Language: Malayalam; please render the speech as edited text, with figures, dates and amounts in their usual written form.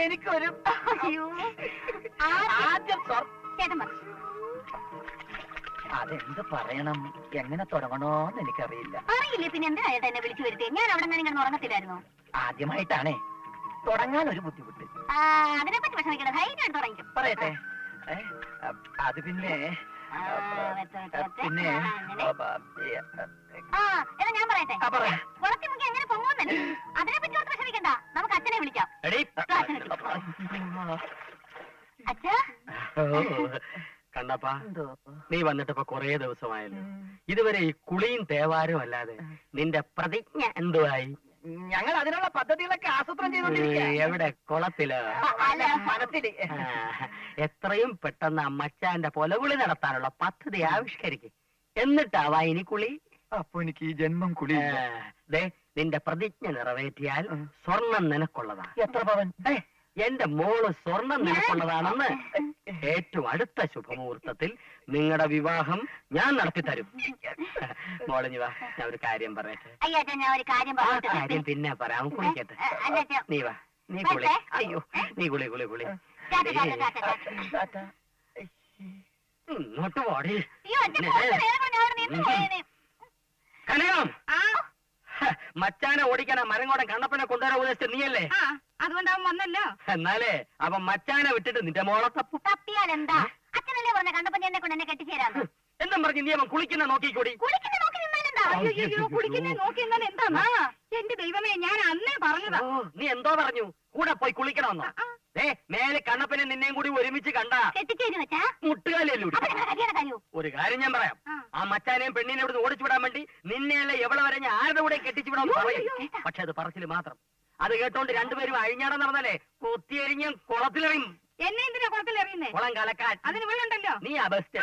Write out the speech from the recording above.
എനിക്കൊരു ആദ്യം ചേട്ടൻ പറ. അതെന്ത് പറയണം, എങ്ങനെ തുടങ്ങണോന്ന് എനിക്കറിയില്ല. അറിയില്ലേ പിന്നെ എന്തിനാ ചേട്ടാ എന്നെ വിളിച്ചു വരുത്തി? ഞാൻ അവിടെ നിന്ന് ഇങ്ങനെ ഉറങ്ങത്തില്ലായിരുന്നു. ആദ്യമായിട്ടാണേ തുടങ്ങാൻ ഒരു ബുദ്ധിമുട്ട്. അതിനെപ്പറ്റി വിഷമിക്കണം, ധൈര്യമായിട്ട് തുടങ്ങിക്കും. പറയട്ടെ. അത് പിന്നെ പിന്നെ എന്നാ ഞാൻ പറയട്ടെ. കുളത്തി മുക്കി എങ്ങനെ പൊങ്ങുന്നല്ലേ, അതിനെപ്പറ്റി ഓർത്ത് വിഷമിക്കണ്ട. നമുക്ക് അച്ഛനെ വിളിക്കാം. അച്ഛാ കണ്ടപ്പാ, നീ വന്നിട്ട് ഇപ്പൊ കൊറേ ദിവസമായല്ലോ. ഇതുവരെ ഈ കുളിയും തേവാരും അല്ലാതെ നിന്റെ പ്രതിജ്ഞ എന്തുവായി? ഞങ്ങൾ അതിനുള്ള പദ്ധതികളൊക്കെ ആസൂത്രണം ചെയ്തോണ്ടിരിക്കുക. എവിടെ? കുളത്തില്? മനസ്സില്. എത്രയും പെട്ടെന്ന് അമ്മച്ചാന്റെ പൊലകുളി നടത്താനുള്ള പദ്ധതി ആവിഷ്കരിക്കും. എന്നിട്ടാവാ ഇനി കുളി. അപ്പൊ എനിക്ക് ഈ ജന്മം കുളി. നിന്റെ പ്രതിജ്ഞ നിറവേറ്റിയാൽ സ്വർണം നിനക്കുള്ളതാ. എത്ര പവൻ? എന്റെ മോള് സ്വർണം നിനക്കുള്ളതാണെന്ന് ഏറ്റവും അടുത്ത ശുഭമുഹൂർത്തത്തിൽ നിങ്ങളുടെ വിവാഹം ഞാൻ നടത്തിത്തരും. മോളിഞ്ഞു വാ, ഞാൻ ഒരു കാര്യം പറയട്ടെ. ഞാൻ ഒരു കാര്യം പിന്നെ പറയാം, കുളിക്കട്ടെ. നീ വാ, നീ കുളി. അയ്യോ, നീ കുളി കുളി കുളി. ഇങ്ങോട്ട് പോടി. കനകം, മച്ചാനെ ഓടിക്കാൻ മരങ്ങോടൻ കണ്ണപ്പനെ കൊണ്ടുവരാൻ ഉദ്ദേശിച്ച നീയല്ലേ? അതുകൊണ്ട് അവൻ വന്നല്ലോ. എന്നാലേ അവൻ മച്ചാനെ വിട്ടിട്ട് നിന്റെ മോളെ തപ്പും. തപ്പിയാൽ എന്താ? അച്ഛനല്ലേ പറഞ്ഞ കണ്ണപ്പൻ എന്നെ കൊണ്ട് എന്നെ കെട്ടിച്ചേരാന്ന്. എന്നും പറഞ്ഞ് നീ അവൻ കുളിക്കുന്ന നോക്കിക്കൂടി. കുളിക്കുന്ന നോക്കി നിന്നാലെന്താ? കുളിക്കുന്ന നോക്കി നിന്നാൽ എന്താ? എന്റെ ദൈവമേ, ഞാൻ അന്നേ പറഞ്ഞതാ. നീ എന്തോ പറഞ്ഞു? കൂടെ പോയി കുളിക്കണമെന്നോ? മേലെ കണ്ണപ്പനെ നിന്നെയും കൂടി ഒരുമിച്ച് കണ്ടാ കെട്ടിച്ചേരി വെച്ചാ മുട്ടുകാലല്ലോ. ഒരു കാര്യം ഞാൻ പറയാം, ആ മച്ചാനെയും പെണ്ണിനെ ഇവിടെ ഓടിച്ചു വിടാൻ വേണ്ടി നിന്നെയല്ലേ എവിടെ വരെ ഞാൻ ആരുടെ കൂടെ കെട്ടിച്ചു വിടാൻ പറയും. പക്ഷെ അത് പറച്ചില് മാത്രം. അത് കേട്ടോണ്ട് രണ്ടുപേരും അഴിഞ്ഞാടം നടന്നാലേ കുത്തിയെരിഞ്ഞ് കുളത്തിലെറിയും. എന്നെ എന്തിനാ കുളത്തിലെറിയുന്നേ? കുളം കലക്കാൻ. അതിന് വെള്ളമുണ്ടല്ലോ. നീ ആ ബെസ്റ്റ്.